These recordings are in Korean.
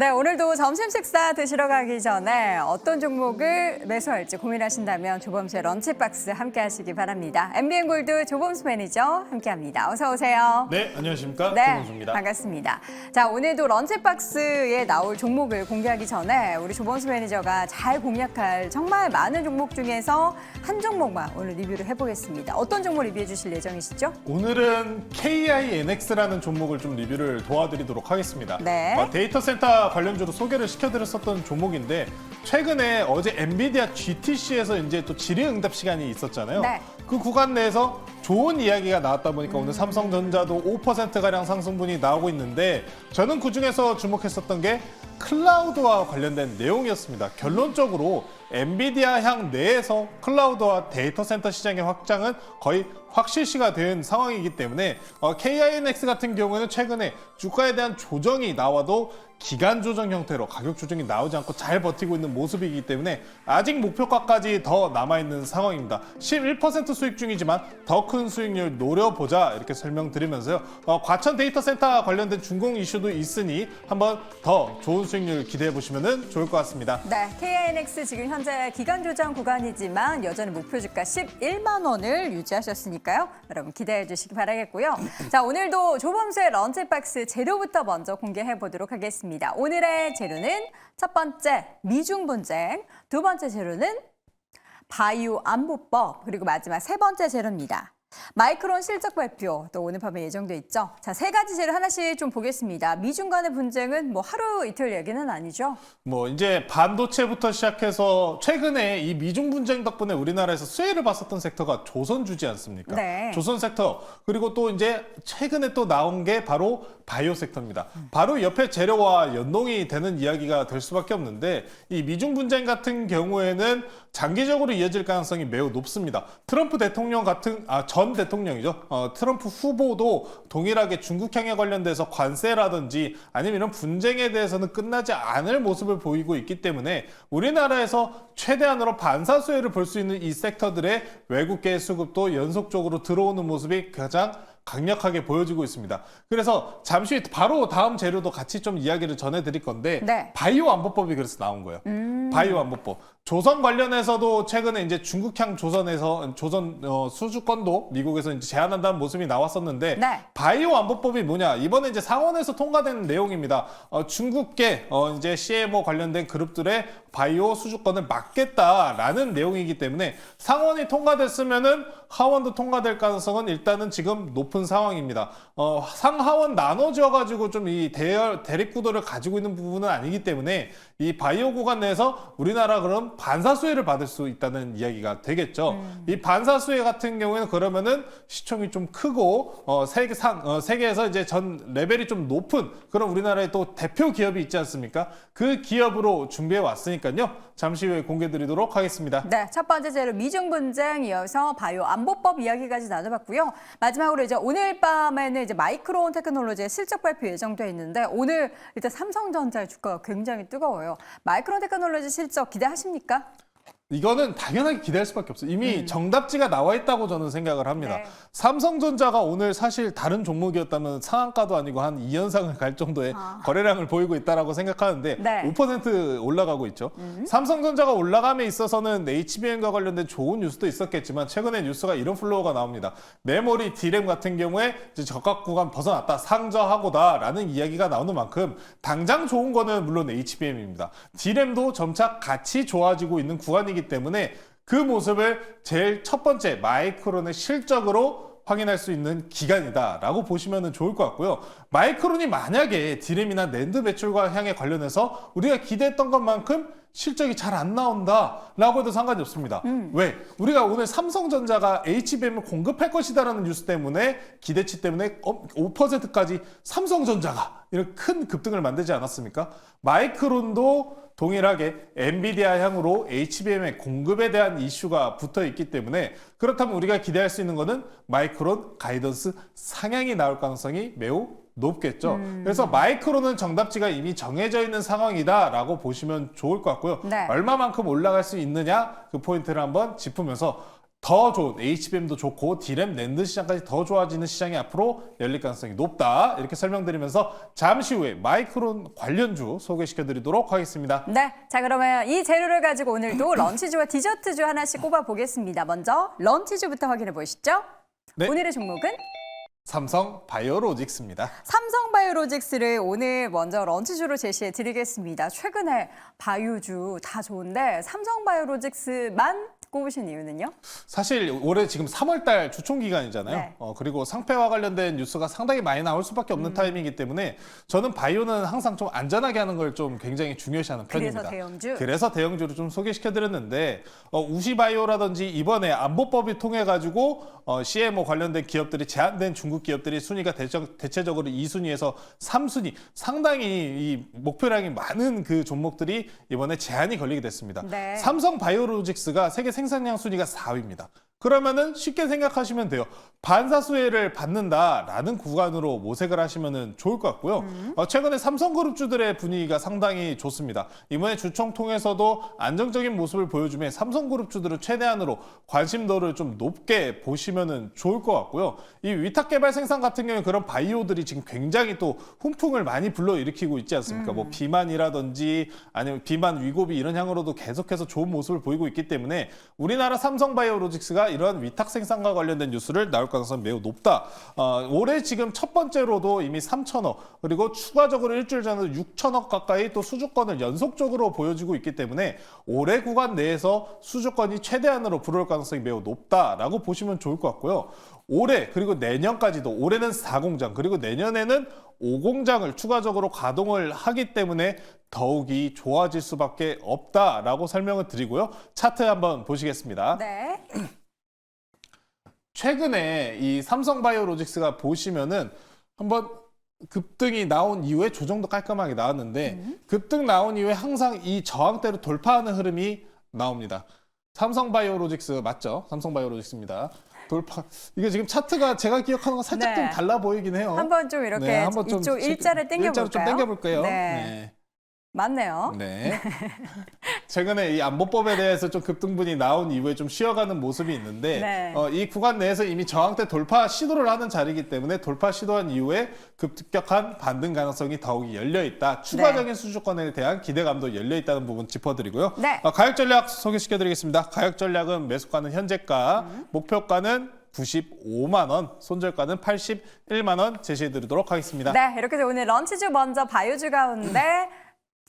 네, 오늘도 점심 식사 드시러 가기 전에 어떤 종목을 매수할지 고민하신다면 조범수의 런치박스 함께 하시기 바랍니다. MBN골드 조범수 매니저 함께합니다. 어서 오세요. 네, 안녕하십니까? 네, 조범수입니다. 반갑습니다. 자, 오늘도 런치박스에 나올 종목을 공개하기 전에 우리 조범수 매니저가 잘 공략할 정말 많은 종목 중에서 한 종목만 오늘 리뷰를 해보겠습니다. 어떤 종목 리뷰해 주실 예정이시죠? 오늘은 KINX라는 종목을 좀 리뷰를 도와드리도록 하겠습니다. 네. 데이터 센터 관련주로 소개를 시켜드렸었던 종목인데 최근에 어제 엔비디아 GTC에서 이제 또 질의응답 시간이 있었잖아요. 네. 그 구간 내에서 좋은 이야기가 나왔다 보니까 오늘 삼성전자도 5%가량 상승분이 나오고 있는데 저는 그중에서 주목했었던 게 클라우드와 관련된 내용이었습니다. 결론적으로 엔비디아 향 내에서 클라우드와 데이터 센터 시장의 확장은 거의 확실시가 된 상황이기 때문에 KINX 같은 경우에는 최근에 주가에 대한 조정이 나와도 기간 조정 형태로 가격 조정이 나오지 않고 잘 버티고 있는 모습이기 때문에 아직 목표가까지 더 남아있는 상황입니다. 11% 수익 중이지만 더 큰 수익률 노려보자 이렇게 설명드리면서요. 과천 데이터 센터 관련된 준공 이슈도 있으니 한번 더 좋은 수익률 기대해 보시면 좋을 것 같습니다. 네, KINX 지금 현재 기간 조정 구간이지만 여전히 목표 주가 11만 원을 유지하셨으니까요. 여러분 기대해 주시기 바라겠고요. 자, 오늘도 조범수의 런치박스 재료부터 먼저 공개해 보도록 하겠습니다. 오늘의 재료는 첫 번째 미중 분쟁, 두 번째 재료는 바이오 안보법, 그리고 마지막 세 번째 재료입니다. 마이크론 실적 발표 또 오늘 밤에 예정돼 있죠. 자, 세 가지 재료 하나씩 좀 보겠습니다. 미중 간의 분쟁은 뭐 하루 이틀 얘기는 아니죠. 이제 반도체부터 시작해서 최근에 이 미중 분쟁 덕분에 우리나라에서 수혜를 봤었던 섹터가 조선주지 않습니까? 네. 조선 섹터, 그리고 또 이제 최근에 또 나온 게 바로 바이오 섹터입니다. 바로 옆에 재료와 연동이 되는 이야기가 될 수밖에 없는데 이 미중 분쟁 같은 경우에는 장기적으로 이어질 가능성이 매우 높습니다. 트럼프 대통령 같은 전 대통령이죠. 트럼프 후보도 동일하게 중국향에 관련돼서 관세라든지 아니면 이런 분쟁에 대해서는 끝나지 않을 모습을 보이고 있기 때문에 우리나라에서 최대한으로 반사 수혜를 볼 수 있는 이 섹터들의 외국계 수급도 연속적으로 들어오는 모습이 가장 강력하게 보여지고 있습니다. 그래서 잠시 후에 바로 다음 재료도 같이 좀 이야기를 전해드릴 건데 네. 바이오 안보법이 그래서 나온 거예요. 바이오 안보법. 조선 관련해서도 최근에 이제 중국향 조선 수주권도 미국에서 이제 제한한다는 모습이 나왔었는데 네. 바이오 안보법이 뭐냐? 이번에 이제 상원에서 통과된 내용입니다. 중국계 이제 CMO 관련된 그룹들의 바이오 수주권을 막겠다라는 내용이기 때문에 상원이 통과됐으면은 하원도 통과될 가능성은 일단은 지금 높은 상황입니다. 상하원 나눠져 가지고 좀 이 대립 구도를 가지고 있는 부분은 아니기 때문에 이 바이오 구간 내에서 우리나라 그럼 반사 수혜를 받을 수 있다는 이야기가 되겠죠. 이 반사 수혜 같은 경우에는 그러면은 시총이 좀 크고 세계에서 이제 전 레벨이 좀 높은 그런 우리나라의 또 대표 기업이 있지 않습니까? 그 기업으로 준비해 왔으니까요. 잠시 후에 공개 드리도록 하겠습니다. 네, 첫 번째 재료 미중 분쟁 이어서 바이오 안보법 이야기까지 나눠봤고요. 마지막으로 이제 오늘 밤에는 이제 마이크론 테크놀로지의 실적 발표 예정돼 있는데 오늘 일단 삼성전자의 주가가 굉장히 뜨거워요. 마이크론 테크놀로지 실적 기대하십니까? 이거는 당연하게 기대할 수밖에 없어요. 이미 정답지가 나와 있다고 저는 생각을 합니다. 네. 삼성전자가 오늘 사실 다른 종목이었다면 상한가도 아니고 한 2연상을 갈 정도의 거래량을 보이고 있다고 생각하는데 네. 5% 올라가고 있죠. 삼성전자가 올라감에 있어서는 HBM과 관련된 좋은 뉴스도 있었겠지만 최근에 뉴스가 이런 플로우가 나옵니다. 메모리, D램 같은 경우에 이제 저가 구간 벗어났다, 상저하고다라는 이야기가 나오는 만큼 당장 좋은 거는 물론 HBM입니다. D램도 점차 같이 좋아지고 있는 구간이기 때문에 그 모습을 제일 첫 번째 마이크론의 실적으로 확인할 수 있는 기간이다라고 보시면 좋을 것 같고요. 마이크론이 만약에 D램이나 낸드 매출과 향에 관련해서 우리가 기대했던 것만큼 실적이 잘 안 나온다라고 해도 상관이 없습니다. 왜? 우리가 오늘 삼성전자가 HBM을 공급할 것이다라는 뉴스 때문에 기대치 때문에 5%까지 삼성전자가 이런 큰 급등을 만들지 않았습니까? 마이크론도 동일하게 엔비디아 향으로 HBM의 공급에 대한 이슈가 붙어 있기 때문에 그렇다면 우리가 기대할 수 있는 것은 마이크론 가이던스 상향이 나올 가능성이 매우 높겠죠. 그래서 마이크론은 정답지가 이미 정해져 있는 상황이다라고 보시면 좋을 것 같고요. 네. 얼마만큼 올라갈 수 있느냐 그 포인트를 한번 짚으면서 더 좋은 HBM도 좋고 D램, 낸드 시장까지 더 좋아지는 시장이 앞으로 열릴 가능성이 높다. 이렇게 설명드리면서 잠시 후에 마이크론 관련주 소개시켜드리도록 하겠습니다. 네, 자 그러면 이 재료를 가지고 오늘도 런치주와 디저트주 하나씩 꼽아보겠습니다. 먼저 런치주부터 확인해 보시죠. 네. 오늘의 종목은 삼성 바이오로직스입니다. 삼성바이오로직스를 오늘 먼저 런치주로 제시해 드리겠습니다. 최근에 바이오주 다 좋은데 삼성바이오로직스만 꼽으신 이유는요? 사실 올해 지금 3월달 주총 기간이잖아요. 네. 그리고 상패와 관련된 뉴스가 상당히 많이 나올 수밖에 없는 타이밍이기 때문에 저는 바이오는 항상 좀 안전하게 하는 걸 좀 굉장히 중요시하는 편입니다. 그래서 대형주? 그래서 대형주를 좀 소개시켜드렸는데 우시바이오라든지 이번에 안보법이 통해가지고 CMO 관련된 기업들이 제한된 중국 기업들이 순위가 대체적으로 2순위에서 3순위 상당히 이 목표량이 많은 그 종목들이 이번에 제한이 걸리게 됐습니다. 네. 삼성 바이오로직스가 세계 생산량 순위가 4위입니다. 그러면은 쉽게 생각하시면 돼요. 반사수혜를 받는다라는 구간으로 모색을 하시면 좋을 것 같고요. 최근에 삼성그룹주들의 분위기가 상당히 좋습니다. 이번에 주총 통해서도 안정적인 모습을 보여주며 삼성그룹주들은 최대한으로 관심도를 좀 높게 보시면 좋을 것 같고요. 이 위탁개발 생산 같은 경우에 그런 바이오들이 지금 굉장히 또 훈풍을 많이 불러일으키고 있지 않습니까? 뭐 비만이라든지 아니면 비만 위고비 이런 향으로도 계속해서 좋은 모습을 보이고 있기 때문에 우리나라 삼성바이오로직스가 이러한 위탁 생산과 관련된 뉴스를 나올 가능성이 매우 높다. 올해 지금 첫 번째로도 이미 3천억 그리고 추가적으로 일주일 전에도 6천억 가까이 또 수주권을 연속적으로 보여주고 있기 때문에 올해 구간 내에서 수주권이 최대한으로 불어올 가능성이 매우 높다라고 보시면 좋을 것 같고요. 올해 그리고 내년까지도 올해는 4공장 그리고 내년에는 5공장을 추가적으로 가동을 하기 때문에 더욱이 좋아질 수밖에 없다라고 설명을 드리고요. 차트 한번 보시겠습니다. 네. 최근에 이 삼성바이오로직스가 보시면은 한번 급등이 나온 이후에 조정도 깔끔하게 나왔는데 급등 나온 이후에 항상 이 저항대를 돌파하는 흐름이 나옵니다. 삼성바이오로직스 맞죠? 삼성바이오로직스입니다. 돌파. 이게 지금 차트가 제가 기억하는 건 살짝 네. 좀 달라 보이긴 해요. 한번 좀 이렇게 네, 한번 좀 이쪽 일자를 당겨볼까요? 일자로 좀 당겨볼까요? 네. 맞네요. 네. 최근에 이 안보법에 대해서 좀 급등분이 나온 이후에 좀 쉬어가는 모습이 있는데 네. 이 구간 내에서 이미 저항대 돌파 시도를 하는 자리이기 때문에 돌파 시도한 이후에 급격한 반등 가능성이 더욱이 열려있다. 추가적인 수주권에 대한 기대감도 열려있다는 부분 짚어드리고요. 네. 가격 전략 소개시켜드리겠습니다. 가격 전략은 매수가는 현재가, 목표가는 95만 원, 손절가는 81만 원 제시해드리도록 하겠습니다. 네, 이렇게 해서 오늘 런치주 먼저 바이오주 가운데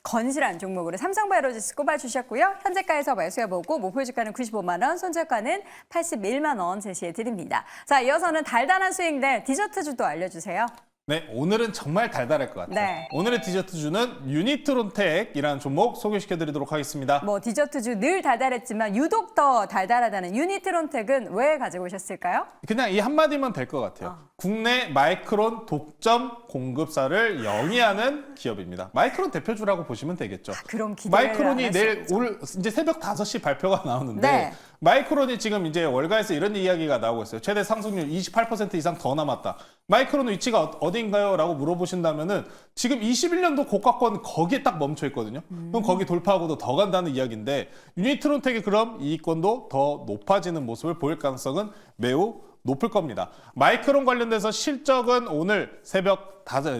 건실한 종목으로 삼성바이오로직스 꼽아주셨고요. 현재가에서 매수해보고 목표주가는 95만 원, 손절가는 81만 원 제시해드립니다. 자, 이어서는 달달한 수익 될 디저트주도 알려주세요. 네, 오늘은 정말 달달할 것 같아요. 네. 오늘의 디저트주는 유니트론텍이라는 종목 소개시켜드리도록 하겠습니다. 뭐 디저트주 늘 달달했지만 유독 더 달달하다는 유니트론텍은 왜 가지고 오셨을까요? 그냥 이 한마디면 될 것 같아요. 국내 마이크론 독점 공급사를 영위하는 기업입니다. 마이크론 대표주라고 보시면 되겠죠. 그럼 기대를 마이크론이 안 내일 하시겠죠? 오늘 이제 새벽 5시 발표가 나오는데 네. 마이크론이 지금 이제 월가에서 이런 이야기가 나오고 있어요. 최대 상승률 28% 이상 더 남았다. 마이크론 위치가 어딘가요? 라고 물어보신다면은 지금 21년도 고가권 거기에 딱 멈춰 있거든요. 그럼 거기 돌파하고도 더 간다는 이야기인데 유니트론텍이 그럼 이익권도 더 높아지는 모습을 보일 가능성은 매우 높을 겁니다. 마이크론 관련돼서 실적은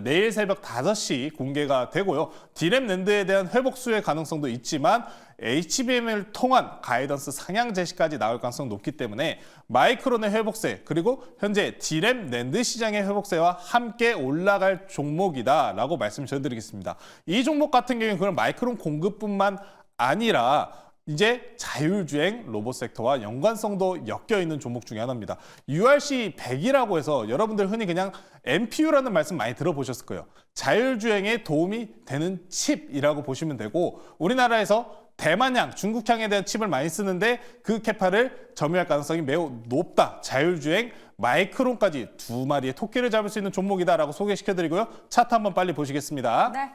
내일 새벽 5시 공개가 되고요. D램 낸드에 대한 회복 수혜 가능성도 있지만 HBM을 통한 가이던스 상향 제시까지 나올 가능성이 높기 때문에 마이크론의 회복세 그리고 현재 D램 낸드 시장의 회복세와 함께 올라갈 종목이다라고 말씀드리겠습니다. 이 종목 같은 경우는 그런 마이크론 공급뿐만 아니라 이제 자율주행 로봇 섹터와 연관성도 엮여있는 종목 중에 하나입니다. URC100이라고 해서 여러분들 흔히 그냥 MPU라는 말씀 많이 들어보셨을 거예요. 자율주행에 도움이 되는 칩이라고 보시면 되고 우리나라에서 대만향, 중국향에 대한 칩을 많이 쓰는데 그 캐파를 점유할 가능성이 매우 높다. 자율주행, 마이크론까지 두 마리의 토끼를 잡을 수 있는 종목이다라고 소개시켜드리고요. 차트 한번 빨리 보시겠습니다. 네.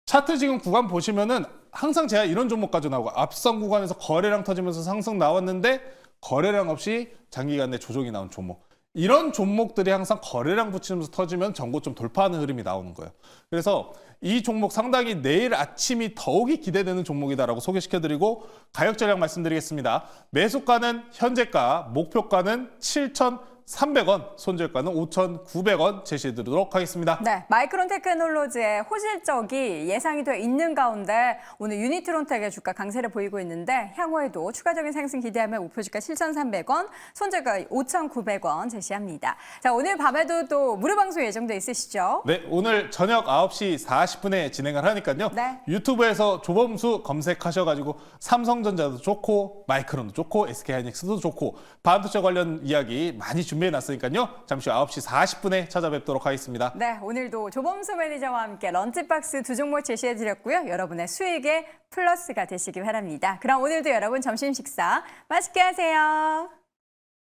차트 지금 구간 보시면은 항상 제가 이런 종목 가지고 나오고 앞선 구간에서 거래량 터지면서 상승 나왔는데 거래량 없이 장기간 내 조정이 나온 종목. 이런 종목들이 항상 거래량 붙이면서 터지면 전고점 돌파하는 흐름이 나오는 거예요. 그래서 이 종목 상당히 내일 아침이 더욱이 기대되는 종목이다라고 소개시켜드리고 가격 전략 말씀드리겠습니다. 매수가는 현재가, 목표가는 7,300원, 손절가는 5,900원 제시해드리도록 하겠습니다. 네, 마이크론 테크놀로지의 호실적이 예상이 돼 있는 가운데 오늘 유니트론텍의 주가 강세를 보이고 있는데 향후에도 추가적인 상승 기대하며 목표 주가 7,300원, 손절가 5,900원 제시합니다. 자, 오늘 밤에도 또 무료 방송 예정돼 있으시죠? 네, 오늘 저녁 9시 40분에 진행을 하니까요. 네. 유튜브에서 조범수 검색하셔가지고 삼성전자도 좋고 마이크론도 좋고 SK하이닉스도 좋고 반도체 관련 이야기 많이 준비해놨으니까요. 잠시 후 9시 40분에 찾아뵙도록 하겠습니다. 네, 오늘도 조범수 매니저와 함께 런치박스 두 종목 제시해드렸고요. 여러분의 수익에 플러스가 되시기 바랍니다. 그럼 오늘도 여러분 점심 식사 맛있게 하세요.